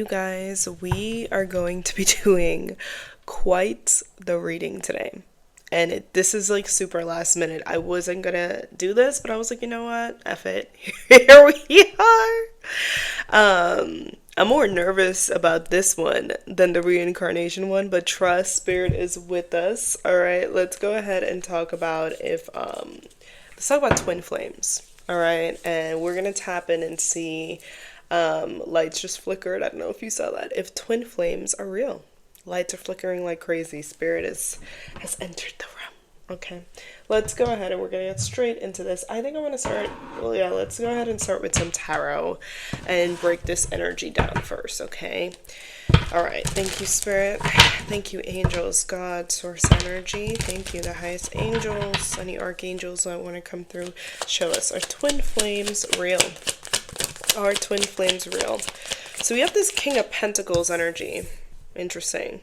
You guys, we are going to be doing quite the reading today. And this is like super last minute. I wasn't gonna do this, but I was like, you know what? F it. Here we are. I'm more nervous about this one than the reincarnation one, but trust, Spirit is with us. All right, let's go ahead and talk about let's talk about twin flames. All right, and we're gonna tap in and see. Lights just flickered. I don't know if you saw that. If twin flames are real, lights are flickering like crazy. Spirit has entered the room. Okay, let's go ahead and we're gonna get straight into this. I think I'm gonna start. Well, yeah, let's go ahead and start with some tarot and break this energy down first. Okay. All right. Thank you, Spirit. Thank you, angels, God, source energy. Thank you, the highest angels, any archangels that want to come through. Show us, are twin flames real? Are twin flames real? So we have this King of Pentacles energy. Interesting.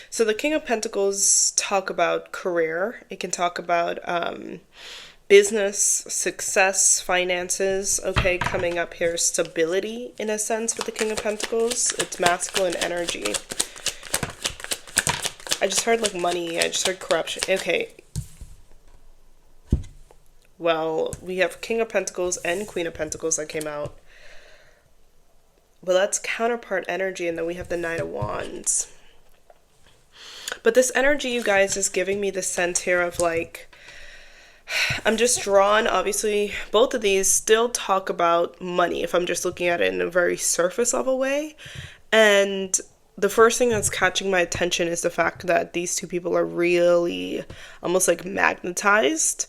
So the King of Pentacles talk about career. It can talk about business, success, finances. Okay, coming up here, stability in a sense with the King of Pentacles. It's masculine energy. I just heard like money. I just heard corruption. Okay. Well, we have King of Pentacles and Queen of Pentacles that came out. But that's counterpart energy, and then we have the Knight of Wands. But this energy, you guys, is giving me the sense here of like, I'm just drawn, obviously, both of these still talk about money if I'm just looking at it in a very surface level way. And the first thing that's catching my attention is the fact that these two people are really almost like magnetized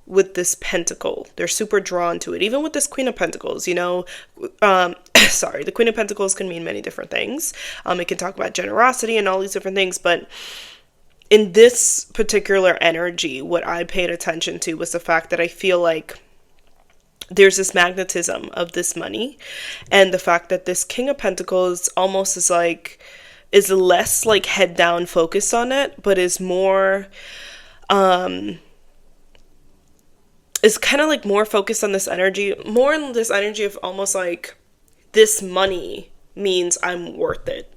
with this pentacle. They're super drawn to it. Even with this Queen of Pentacles, you know, sorry, the Queen of Pentacles can mean many different things. It can talk about generosity and all these different things, but in this particular energy, what I paid attention to was the fact that I feel like there's this magnetism of this money, and the fact that this King of Pentacles almost is less like head down focused on it, but is more is kind of like more focused on this energy, more in this energy of almost like this money means I'm worth it.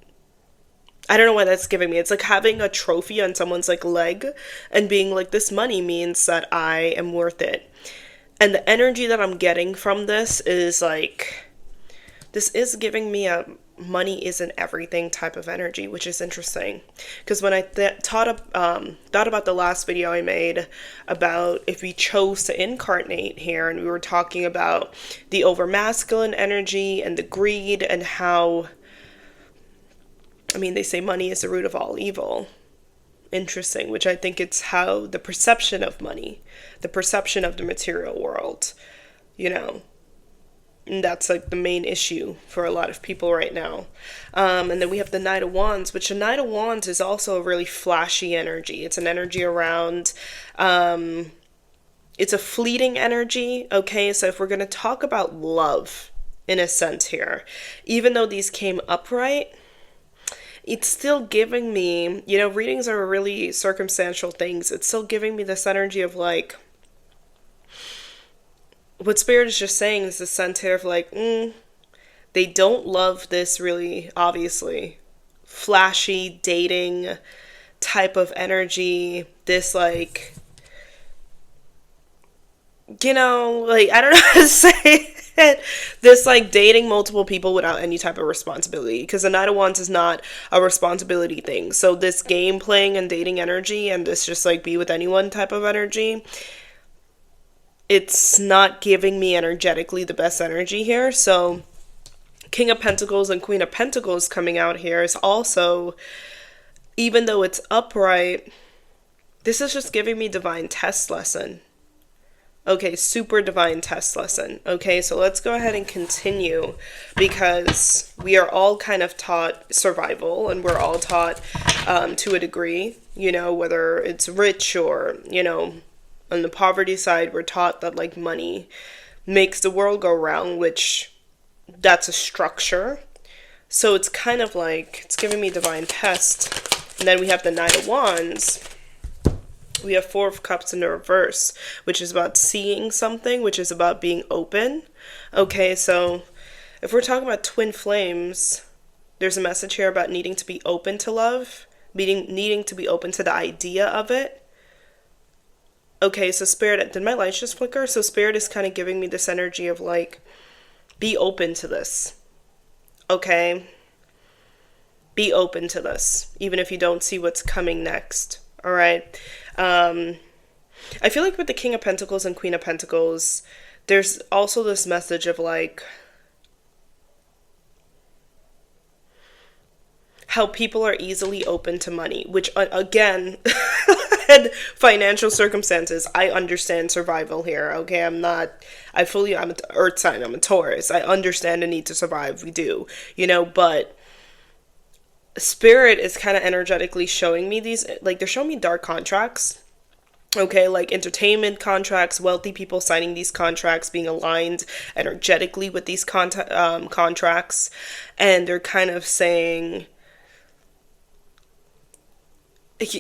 I don't know what that's giving me. It's like having a trophy on someone's like leg and being like, this money means that I am worth it. And the energy that I'm getting from this is like, this is giving me a money isn't everything type of energy, which is interesting. Because when I thought about the last video I made about if we chose to incarnate here, and we were talking about the over masculine energy and the greed and how, I mean, they say money is the root of all evil. Interesting, which I think it's how the perception of money, the perception of the material world, you know, and that's like the main issue for a lot of people right now. And then we have the Knight of Wands, which the Knight of Wands is also a really flashy energy. It's an energy around, it's a fleeting energy. Okay, so if we're going to talk about love in a sense here, even though these came upright, it's still giving me, you know, readings are really circumstantial things. It's still giving me this energy of like, what Spirit is just saying is the sense here of like, they don't love this really, obviously, flashy, dating type of energy. This like, you know, like, I don't know how to say it. This like dating multiple people without any type of responsibility. Because the Knight of Wands is not a responsibility thing. So this game playing and dating energy and this just like be with anyone type of energy, it's not giving me energetically the best energy here. So King of Pentacles and Queen of Pentacles coming out here is also, even though it's upright, this is just giving me divine test lesson. Okay, super divine test lesson. Okay, so let's go ahead and continue, because we are all kind of taught survival, and we're all taught to a degree, you know, whether it's rich or, you know, on the poverty side, we're taught that like money makes the world go round, which that's a structure. So it's kind of like, it's giving me divine test. And then we have the Knight of Wands. We have Four of Cups in the reverse, which is about seeing something, which is about being open. Okay, so if we're talking about twin flames, There's a message here about needing to be open to love, needing to be open to the idea of it. Okay, so Spirit, did my lights just flicker? So Spirit is kind of giving me this energy of like, be open to this. Okay? Be open to this, even if you don't see what's coming next. All right? I feel like with the King of Pentacles and Queen of Pentacles, there's also this message of like, how people are easily open to money, which again, and financial circumstances, I understand survival here. Okay, I'm an earth sign, I'm a Taurus. I understand the need to survive. We do, but Spirit is kind of energetically showing me these, like they're showing me dark contracts. Okay, like entertainment contracts, wealthy people signing these contracts, being aligned energetically with these contracts. And they're kind of saying,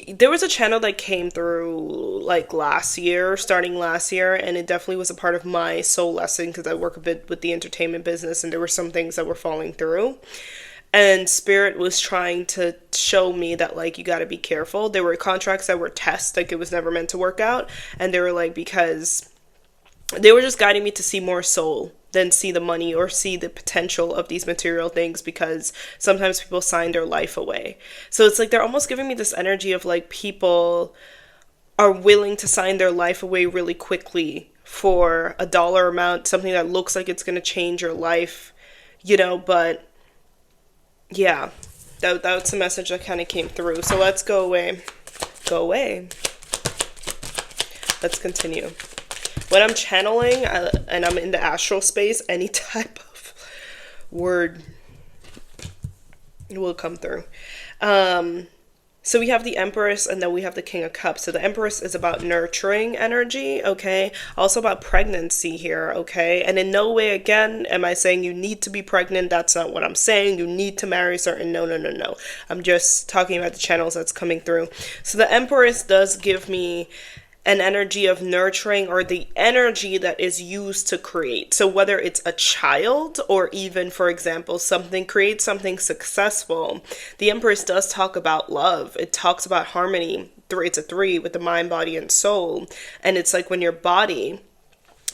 there was a channel that came through like starting last year, and it definitely was a part of my soul lesson because I work a bit with the entertainment business, and there were some things that were falling through. And Spirit was trying to show me that, like, you got to be careful. There were contracts that were tests, like it was never meant to work out. And they were like, because they were just guiding me to see more soul than see the money or see the potential of these material things, because sometimes people sign their life away. So it's like they're almost giving me this energy of like people are willing to sign their life away really quickly for a dollar amount, something that looks like it's going to change your life, but yeah, that's a message that kind of came through. So let's go away. Let's continue. When I'm channeling and I'm in the astral space, any type of word will come through. So we have the Empress, and then we have the King of Cups. So the Empress is about nurturing energy, okay? Also about pregnancy here, okay? And in no way, again, am I saying you need to be pregnant. That's not what I'm saying. You need to marry certain. No. I'm just talking about the channels that's coming through. So the Empress does give me an energy of nurturing, or the energy that is used to create. So whether it's a child or even, for example, create something successful, the Empress does talk about love. It talks about harmony. It's a 3 with the mind, body, and soul. And it's like when your body,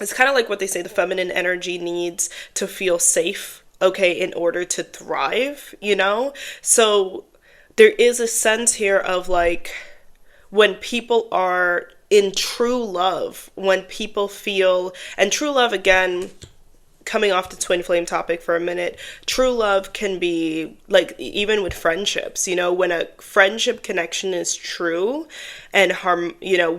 it's kind of like what they say the feminine energy needs to feel safe, okay, in order to thrive, So there is a sense here of like, when people are in true love, when people feel, and true love, again, coming off the twin flame topic for a minute, true love can be like, even with friendships, when a friendship connection is true and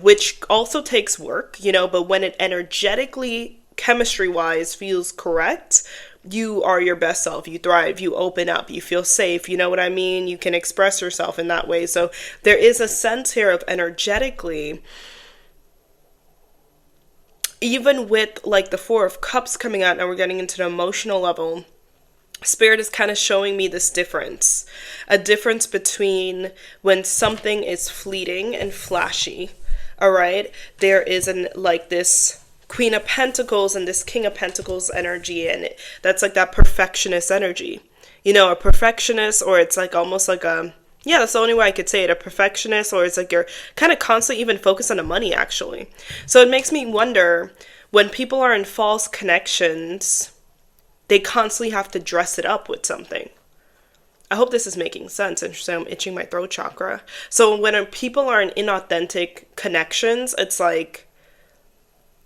which also takes work, but when it energetically, chemistry wise, feels correct, you are your best self, you thrive, you open up, you feel safe, you know what I mean? You can express yourself in that way. So there is a sense here of energetically, even with like the 4 of Cups coming out, now we're getting into the emotional level, Spirit is kind of showing me this difference. A difference between when something is fleeting and flashy, all right? There is this Queen of Pentacles and this King of Pentacles energy, and that's like that perfectionist energy. A perfectionist, or it's like almost like that's the only way I could say it, a perfectionist, or it's like you're kind of constantly even focused on the money, actually. So it makes me wonder, when people are in false connections, they constantly have to dress it up with something. I hope this is making sense. Interesting, I'm itching my throat chakra. So when people are in inauthentic connections, it's like,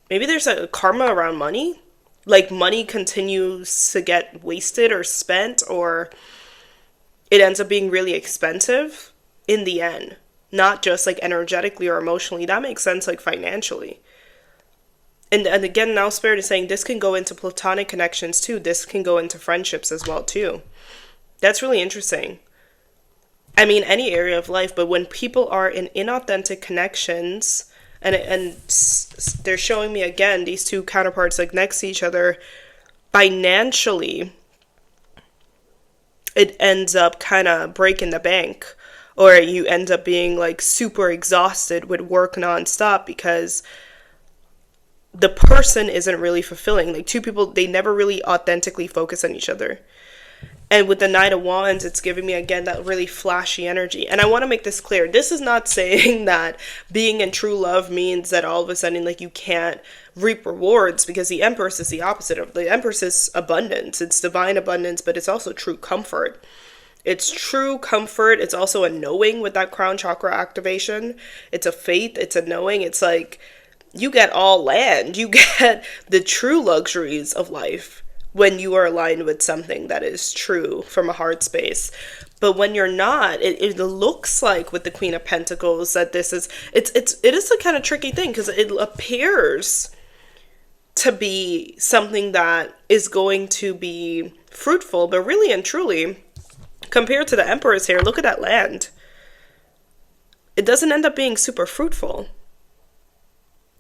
maybe there's a karma around money. Like money continues to get wasted or spent, or it ends up being really expensive in the end. Not just like energetically or emotionally. That makes sense, like financially. And again, now Spirit is saying this can go into platonic connections too. This can go into friendships as well too. That's really interesting. I mean, any area of life, but when people are in inauthentic connections, and they're showing me again these two counterparts like next to each other, financially it ends up kind of breaking the bank, or you end up being like super exhausted with work nonstop because the person isn't really fulfilling. Like two people, they never really authentically focus on each other. And with the Knight of Wands, it's giving me, again, that really flashy energy. And I want to make this clear. This is not saying that being in true love means that all of a sudden, like, you can't reap rewards, because the Empress is the opposite of, the Empress is abundance. It's divine abundance, but it's also true comfort. It's true comfort. It's also a knowing with that crown chakra activation. It's a faith. It's a knowing. It's like you get all land. You get the true luxuries of life when you are aligned with something that is true from a heart space. But when you're not, it looks like with the Queen of Pentacles that this is, it is a kind of tricky thing, because it appears to be something that is going to be fruitful, but really and truly, compared to the Empress here, look at that land. It doesn't end up being super fruitful.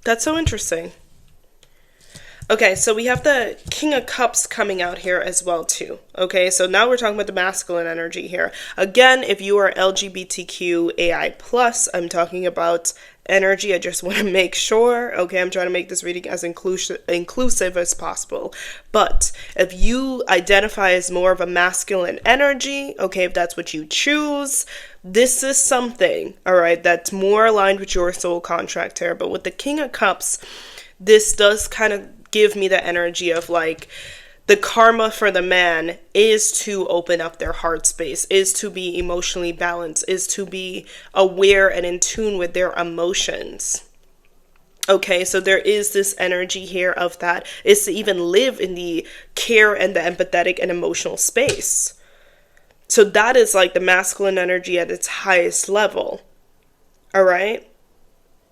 That's so interesting. Okay, so we have the King of Cups coming out here as well too. Okay, so now we're talking about the masculine energy here. Again, if you are LGBTQAI+, I'm talking about energy. I just want to make sure. Okay, I'm trying to make this reading as inclusive as possible. But if you identify as more of a masculine energy, okay, if that's what you choose, this is something, all right, that's more aligned with your soul contract here. But with the King of Cups, this does kind of give me the energy of like the karma for the man is to open up their heart space, is to be emotionally balanced, is to be aware and in tune with their emotions. Okay, so there is this energy here of that, is to even live in the care and the empathetic and emotional space. So that is like the masculine energy at its highest level. All right.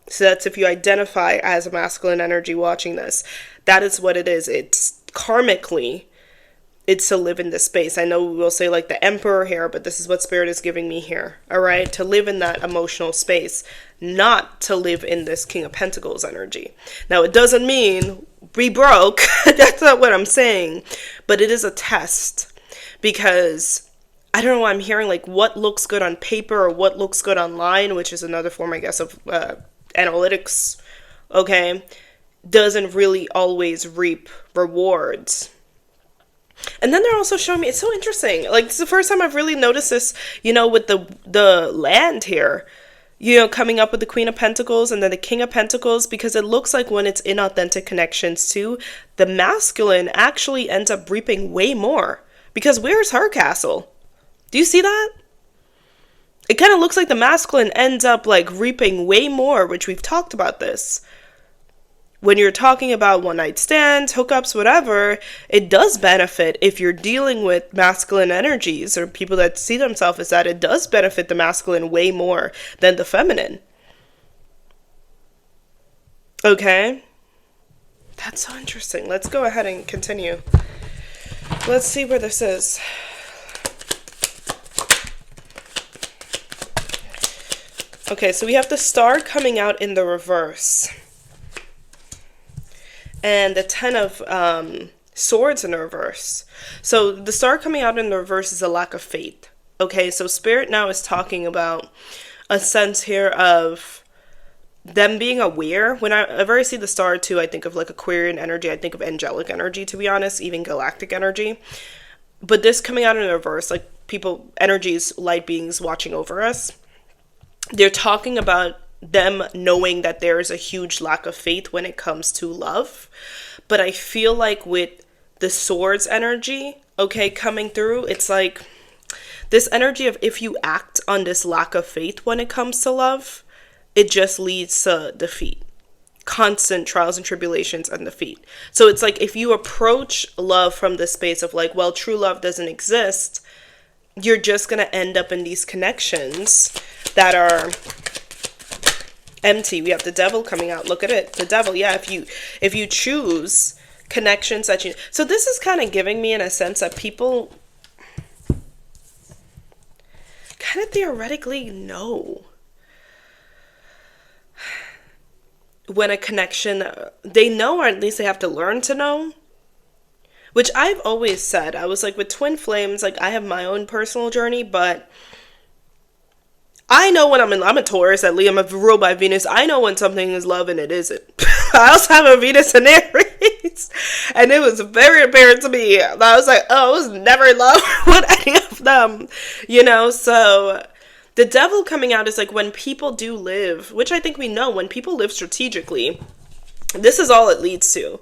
So that's if you identify as a masculine energy watching this. That is what it is. It's karmically, it's to live in this space. I know we will say like the Emperor here, but this is what Spirit is giving me here. All right. To live in that emotional space, not to live in this King of Pentacles energy. Now, it doesn't mean be broke. That's not what I'm saying. But it is a test, because I don't know why I'm hearing like what looks good on paper or what looks good online, which is another form, I guess, of analytics, okay, doesn't really always reap rewards. And then they're also showing me, it's so interesting, like it's the first time I've really noticed this, you know, with the land here, you know, coming up with the Queen of Pentacles and then the King of Pentacles, because it looks like when it's inauthentic connections too, the masculine actually ends up reaping way more, because where's her castle? Do you see that? It kind of looks like the masculine ends up like reaping way more, which we've talked about this. When you're talking about one night stands, hookups, whatever, it does benefit if you're dealing with masculine energies or people that see themselves as that. It does benefit the masculine way more than the feminine. Okay. That's so interesting. Let's go ahead and continue. Let's see where this is. Okay, so we have the Star coming out in the reverse. And the Ten of Swords in the reverse. So the Star coming out in the reverse is a lack of faith. Okay, so Spirit now is talking about a sense here of them being aware. Whenever I see the Star too, I think of like Aquarian energy. I think of angelic energy, to be honest, even galactic energy. But this coming out in the reverse, like people, energies, light beings watching over us. They're talking about them knowing that there is a huge lack of faith when it comes to love. But I feel like with the Swords energy, okay, coming through, it's like this energy of if you act on this lack of faith when it comes to love, it just leads to defeat. Constant trials and tribulations and defeat. So it's like if you approach love from the space of like, well, true love doesn't exist, you're just going to end up in these connections that are empty. We have the Devil coming out. Look at it. The Devil. Yeah, if you choose connections that you... So this is kind of giving me in a sense that people kind of theoretically know when a connection, they know, or at least they have to learn to know. Which I've always said, I was like with twin flames, like I have my own personal journey, but I know when I'm a Taurus, at least I'm a ruled by Venus. I know when something is love and it isn't. I also have a Venus in Aries. dates. And it was very apparent to me. I was like, oh, I was never in love with any of them. So the devil coming out is like when people do live, which I think we know, when people live strategically, this is all it leads to.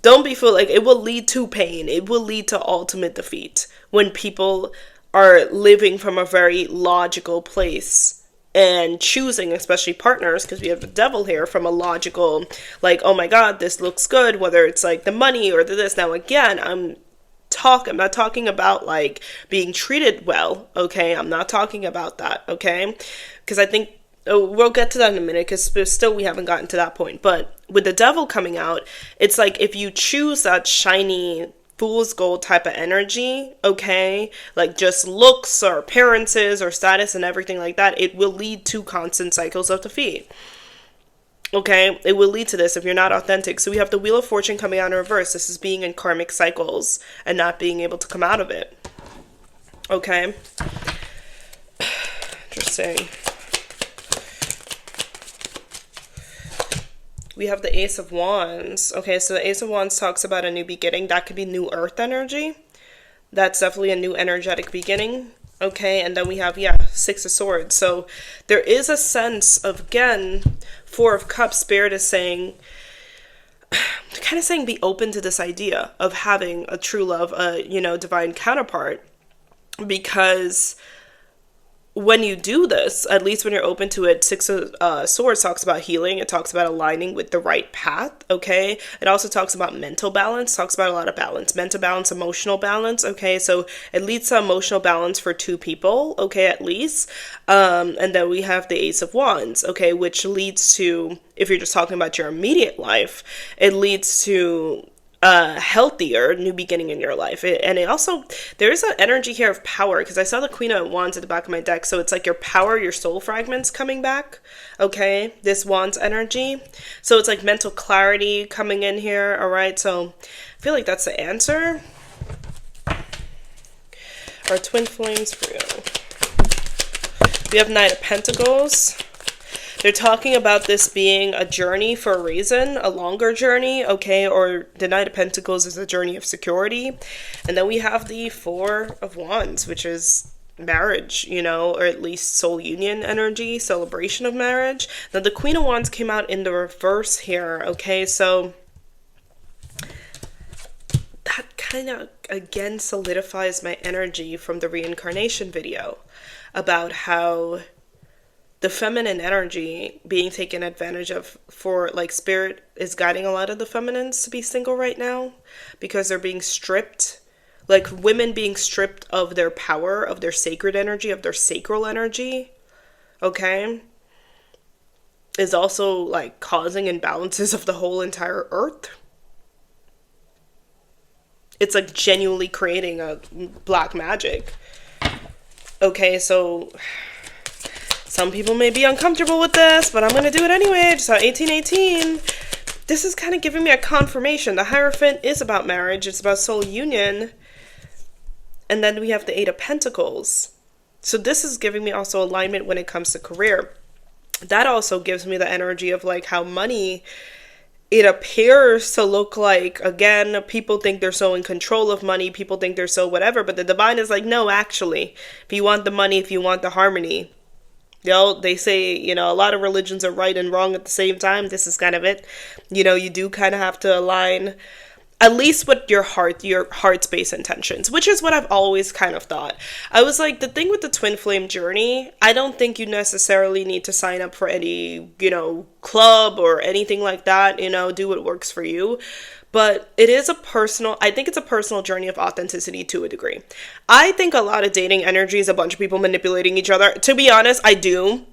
Don't be fooled. Like, it will lead to pain. It will lead to ultimate defeat when people are living from a very logical place and choosing, especially partners, because we have the devil here, from a logical, like, oh my god, this looks good, whether it's like the money or the this. Now again, I'm not talking about like being treated well, okay? I'm not talking about that, okay? Because I think we'll get to that in a minute, because still we haven't gotten to that point. But with the devil coming out, it's like if you choose that shiny fool's gold type of energy, okay, like just looks or appearances or status and everything like that, it will lead to constant cycles of defeat. Okay, it will lead to this if you're not authentic. So we have the Wheel of Fortune coming out in reverse. This is being in karmic cycles and not being able to come out of it. Okay, interesting. We have the Ace of Wands. Okay, so the Ace of Wands talks about a new beginning. That could be new earth energy. That's definitely a new energetic beginning. Okay, and then we have, Six of Swords. So there is a sense of, again, Four of Cups. Spirit is saying, kind of saying, be open to this idea of having a true love, divine counterpart. Because when you do this, at least when you're open to it, Six of Swords talks about healing. It talks about aligning with the right path, okay? It also talks about mental balance, talks about a lot of balance. Mental balance, emotional balance, okay? So it leads to emotional balance for two people, okay, at least. And then we have the Ace of Wands, okay, which leads to, if you're just talking about your immediate life, it leads to healthier new beginning in your life. And it also, there is an energy here of power, because I saw the Queen of Wands at the back of my deck. So it's like your power, your soul fragments coming back. Okay, this Wands energy. So it's like mental clarity coming in here. All right, so I feel like that's the answer. Our twin flames for you. We have Knight of Pentacles. They're talking about this being a journey for a reason, a longer journey, okay? Or the Knight of Pentacles is a journey of security. And then we have the Four of Wands, which is marriage, or at least soul union energy, celebration of marriage. Now, the Queen of Wands came out in the reverse here, okay? So that kind of, again, solidifies my energy from the reincarnation video about how the feminine energy being taken advantage of, for like spirit is guiding a lot of the feminines to be single right now, because they're being stripped, like women being stripped of their power, of their sacred energy, of their sacral energy, okay, is also like causing imbalances of the whole entire earth. It's like genuinely creating a black magic. Okay, so some people may be uncomfortable with this, but I'm going to do it anyway. Just 1818. This is kind of giving me a confirmation. The Hierophant is about marriage. It's about soul union. And then we have the Eight of Pentacles. So this is giving me also alignment when it comes to career. That also gives me the energy of like how money, it appears to look like, again, people think they're so in control of money. People think they're so whatever. But the divine is like, no, actually, if you want the money, if you want the harmony, they say, a lot of religions are right and wrong at the same time. This is kind of it. You do kind of have to align, at least with your heart space intentions, which is what I've always kind of thought. I was like, the thing with the twin flame journey, I don't think you necessarily need to sign up for any, club or anything like that, do what works for you. But I think it's a personal journey of authenticity to a degree. I think a lot of dating energy is a bunch of people manipulating each other. To be honest, I do.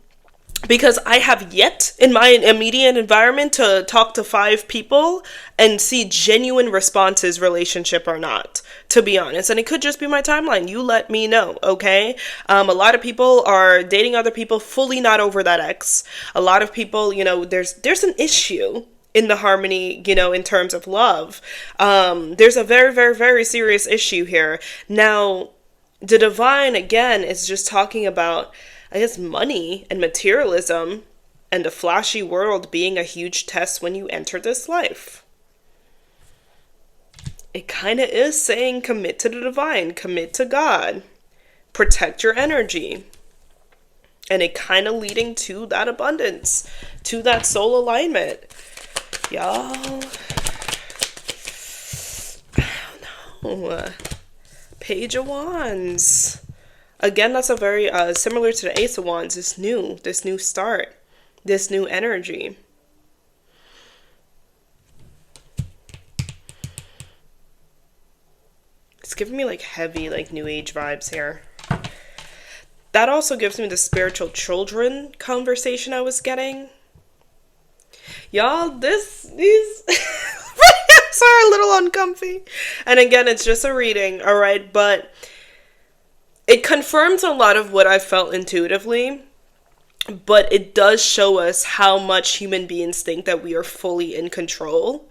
Because I have yet in my immediate environment to talk to 5 people and see genuine responses, relationship or not, to be honest. And it could just be my timeline. You let me know, okay? A lot of people are dating other people fully not over that ex. A lot of people, there's an issue in the harmony, in terms of love. There's a very, very, very serious issue here. Now, the divine, again, is just talking about, I guess, money and materialism and the flashy world being a huge test when you enter this life. it kind of is saying commit to the divine, commit to God, protect your energy. And it kind of leading to that abundance, to that soul alignment. Y'all, I don't know. Page of Wands. Again, that's a very similar to the Ace of Wands. This new start, this new energy. It's giving me like heavy, like New Age vibes here. That also gives me the spiritual children conversation I was getting. Y'all, these are a little uncomfy. And again, it's just a reading, all right? But it confirms a lot of what I felt intuitively. But it does show us how much human beings think that we are fully in control.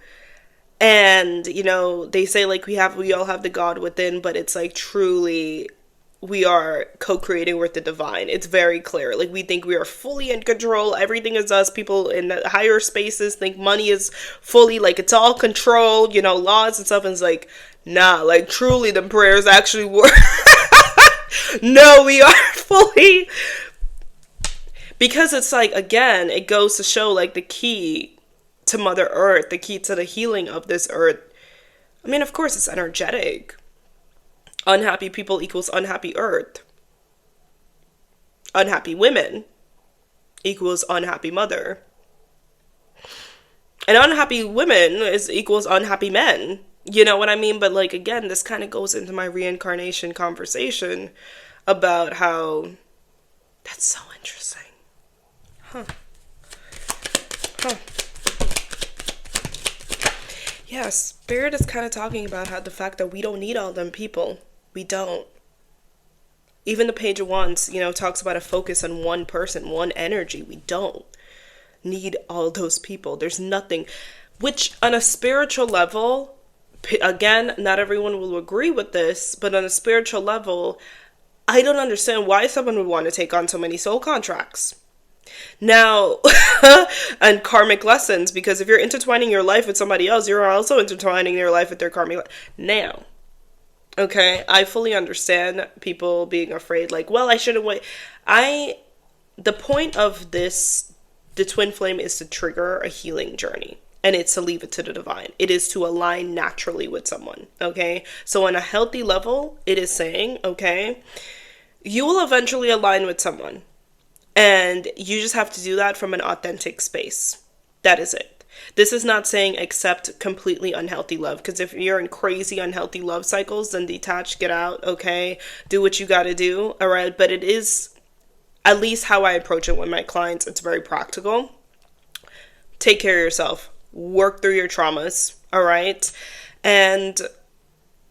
And, you know, they say like we all have the God within, but it's like truly we are co-creating with the divine. It's very clear. Like we think we are fully in control. Everything is us. People in the higher spaces think money is fully like it's all controlled, you know, laws and stuff. And it's like, nah, like truly the prayers actually work. No, we are fully, because it's like, again, it goes to show like the key to Mother Earth, the key to the healing of this earth. I mean, of course, it's energetic. Unhappy people equals unhappy earth. Unhappy women equals unhappy mother. And unhappy women equals unhappy men. You know what I mean? But like, again, this kind of goes into my reincarnation conversation about how that's so interesting. Huh. Yeah, Spirit is kind of talking about how the fact that we don't need all them people. We don't. Even the Page of Wands, you know, talks about a focus on one person, one energy. We don't need all those people. There's nothing, which on a spiritual level, again, not everyone will agree with this, but on a spiritual level, I don't understand why someone would want to take on so many soul contracts. Now, and karmic lessons, because if you're intertwining your life with somebody else, you're also intertwining your life with their karmic now. Okay, I fully understand people being afraid, like, well, I shouldn't wait. The point of this, the twin flame, is to trigger a healing journey. And it's to leave it to the divine. It is to align naturally with someone, okay? So on a healthy level, it is saying, okay, you will eventually align with someone. And you just have to do that from an authentic space. That is it. This is not saying accept completely unhealthy love. Because if you're in crazy unhealthy love cycles, then detach, get out, okay? Do what you gotta do, all right? But it is, at least how I approach it with my clients, it's very practical. Take care of yourself. Work through your traumas, all right? And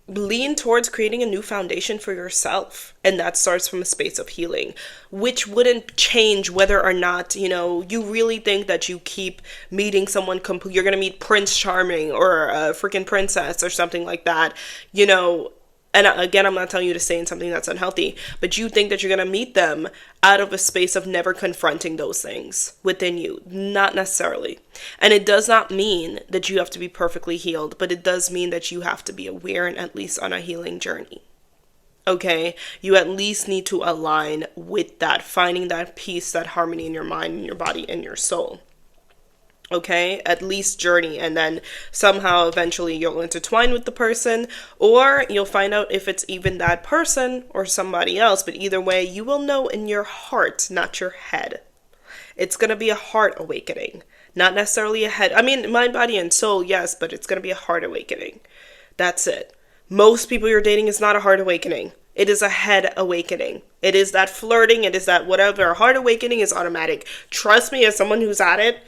lean towards creating a new foundation for yourself. And that starts from a space of healing, which wouldn't change whether or not, you know, you really think that you keep meeting someone, you're going to meet Prince Charming or a freaking princess or something like that, you know. And again, I'm not telling you to stay in something that's unhealthy, but you think that you're going to meet them out of a space of never confronting those things within you. Not necessarily. And it does not mean that you have to be perfectly healed, but it does mean that you have to be aware and at least on a healing journey. Okay? You at least need to align with that, finding that peace, that harmony in your mind, in your body, and your soul. Okay, at least journey, and then somehow eventually you'll intertwine with the person, or you'll find out if it's even that person or somebody else. But either way, you will know in your heart, not your head. It's going to be a heart awakening, not necessarily a head. I mean, mind, body, and soul, yes, but it's going to be a heart awakening. That's it. Most people you're dating is not a heart awakening. It is a head awakening. It is that flirting. It is that whatever. A heart awakening is automatic. Trust me, as someone who's at it,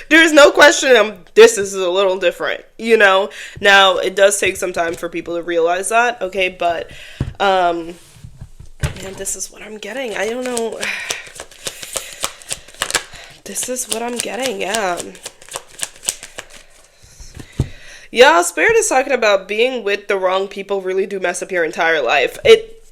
there's no question this is a little different, you know. Now it does take some time for people to realize that, okay, but man, this is what I'm getting. I don't know, this is what I'm getting. Yeah, Spirit is talking about being with the wrong people really do mess up your entire life.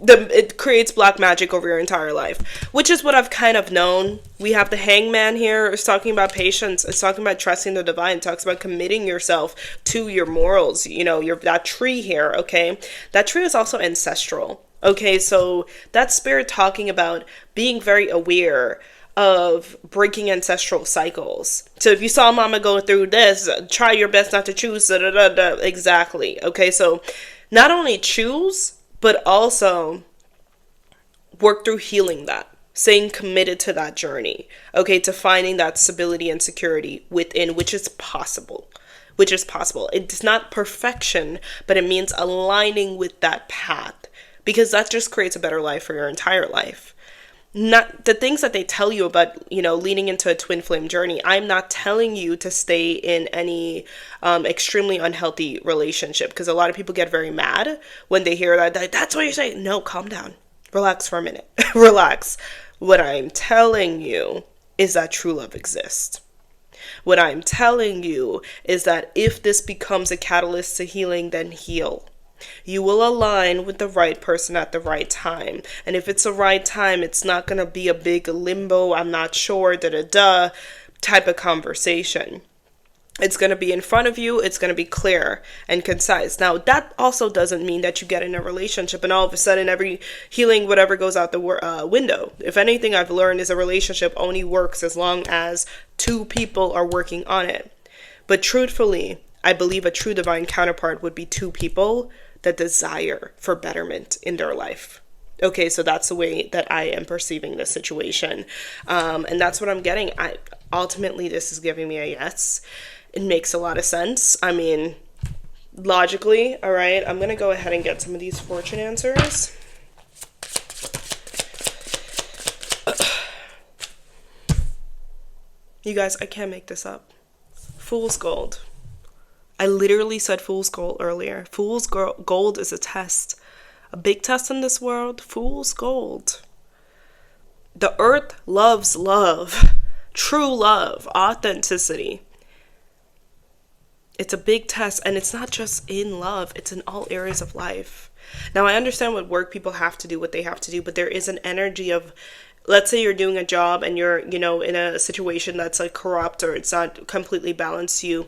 it creates black magic over your entire life, which is what I've kind of known. We have the hangman here. It's talking about patience. It's talking about trusting the divine. It talks about committing yourself to your morals. You know, your that tree here, okay? That tree is also ancestral. Okay, so that spirit talking about being very aware of breaking ancestral cycles. So if you saw mama go through this, try your best not to choose. Da, da, da, da. Exactly. Okay, so not only choose, but also work through healing that, staying committed to that journey, okay, to finding that stability and security within, which is possible. Which is possible. It's not perfection, but it means aligning with that path, because that just creates a better life for your entire life. Not the things that they tell you about, you know, leading into a twin flame journey. I'm not telling you to stay in any extremely unhealthy relationship, because a lot of people get very mad when they hear that. That's what you're saying. No, calm down. Relax for a minute. Relax. What I'm telling you is that true love exists. What I'm telling you is that if this becomes a catalyst to healing, then heal. You will align with the right person at the right time. And if it's the right time, it's not going to be a big limbo, I'm not sure, da-da-da type of conversation. It's going to be in front of you. It's going to be clear and concise. Now, that also doesn't mean that you get in a relationship and all of a sudden every healing, whatever, goes out the window. If anything, I've learned is a relationship only works as long as two people are working on it. But truthfully, I believe a true divine counterpart would be two people that desire for betterment in their life. Okay, so that's the way that I am perceiving this situation. And that's what I'm getting. Ultimately, this is giving me a yes. It makes a lot of sense. I mean, logically, all right, I'm going to go ahead and get some of these fortune answers. You guys, I can't make this up. Fool's gold. I literally said fool's gold earlier. Fool's gold is a test. A big test in this world. Fool's gold. The earth loves love. True love. Authenticity. It's a big test, and it's not just in love. It's in all areas of life. Now, I understand what work people have to do, what they have to do, but there is an energy of, let's say you're doing a job and you're, you know, in a situation that's like corrupt or it's not completely balanced to you.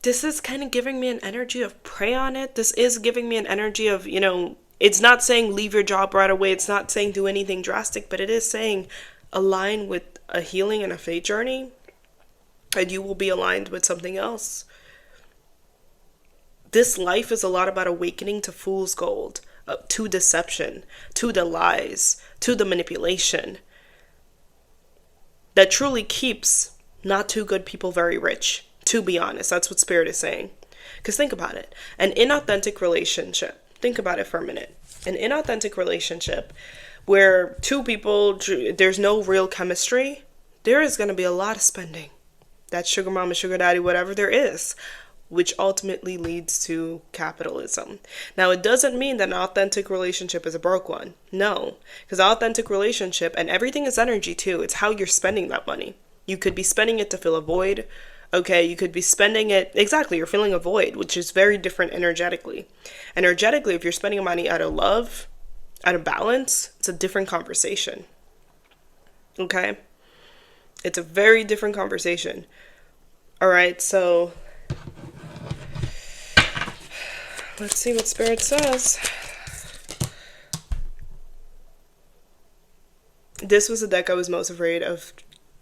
This is kind of giving me an energy of pray on it. This is giving me an energy of, you know, it's not saying leave your job right away. It's not saying do anything drastic, but it is saying align with a healing and a faith journey, and you will be aligned with something else. This life is a lot about awakening to fool's gold, to deception, to the lies, to the manipulation that truly keeps not too good people very rich. To be honest, that's what Spirit is saying. Because think about it. An inauthentic relationship. Think about it for a minute. An inauthentic relationship where two people, there's no real chemistry, there is going to be a lot of spending. That's sugar mama, sugar daddy, whatever there is, which ultimately leads to capitalism. Now, it doesn't mean that an authentic relationship is a broke one. No, because authentic relationship, and everything is energy too. It's how you're spending that money. You could be spending it to fill a void. Okay, you could be spending it, exactly, you're filling a void, which is very different energetically. Energetically, if you're spending money out of love, out of balance, it's a different conversation. Okay? It's a very different conversation. All right, so let's see what Spirit says. This was the deck I was most afraid of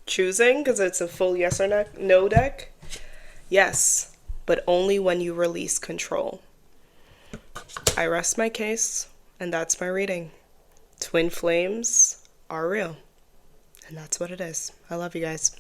choosing because it's a full yes or no deck. Yes, but only when you release control. I rest my case, and that's my reading. Twin flames are real, and that's what it is. I love you guys.